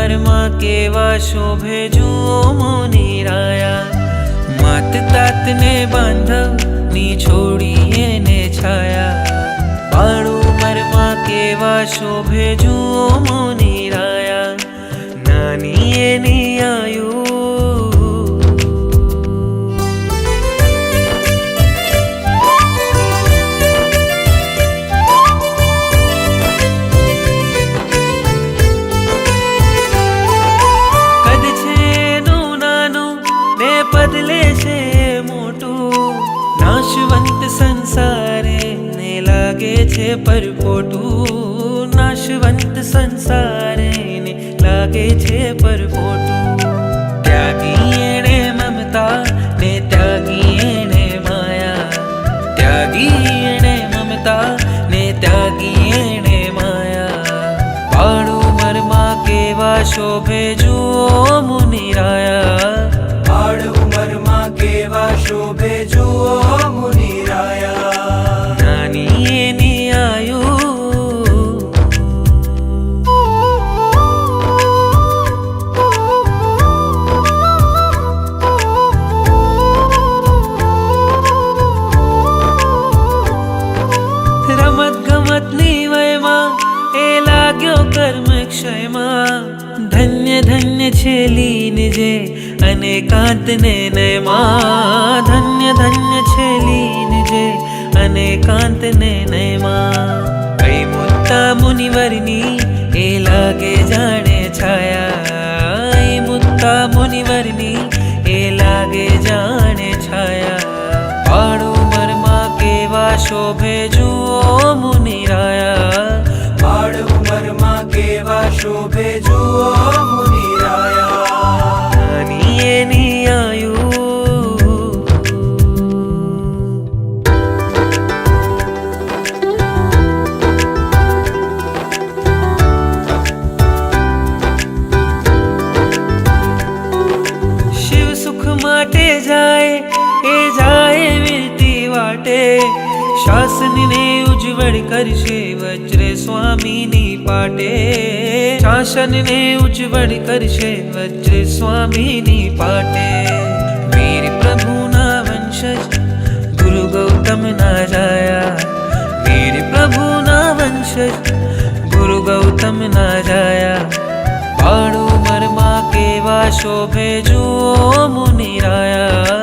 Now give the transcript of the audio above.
ઉંમરમાં કેવા શોભે જુઓ મુનિરાયા। માત તાતને બાંધવની છોડી એને છાયા। બાળ ઉંમરમાં કેવા શોભે જુઓ મુનિરાયા। નાની એની આયુ બદલે છે મોટું। નાશવંત સંસારે ને લાગે છે પરપોટું। નાશવંત સંસારે ને લાગે છે પરપોટું। ત્યાગી એણે મમતા ને ત્યાગી એણે માયા। ત્યાગી એણે મમતા ને ત્યાગી એણે માયા। બાળ ઉંમરમાં કેવા શોભે જુઓ મુનિરાયા। બાળ ઉંમરમાં કેવા શોભે જુઓ મુનિરાયા। નાની એની આયુ રમત ગમતની વયમાં એ લાગ્યો કર્મક્ષયમાં। ધન્ય ધન્ય છે લીન જે અનેકાંતને નયમાં। ધન્ય ધન્ય છે લીન જે અનેકાંતને નયમાં। કઈ મુત્તા મુનિવરની એ લાગે જાણે છાયા। એ મુત્તા મુનિવરની એ લાગે જાણે છાયા। બાળ ઉંમરમાં કેવા શોભે જુઓ મુનિરાયા। બાળ ઉંમરમાં કેવા શોભે જુઓ મુનિરાયા। નાની એની આયુ શિવ સુખ માટે જાય એ જાય વીરતી વાટે। શાસનને ઉજ્જવળ કરશે વજ્ર સ્વામીની પાટે। શાસનને ઉજ્જવળ કરશે વજ્ર સ્વામીની પાટે। વીર પ્રભુના વંશજ ગુરુ ગૌતમના જાયા। વીર પ્રભુના વંશજ ગુરુ ગૌતમના જાયા। બાળ ઉંમરમાં કેવા શોભે જુઓ મુનિરાયા।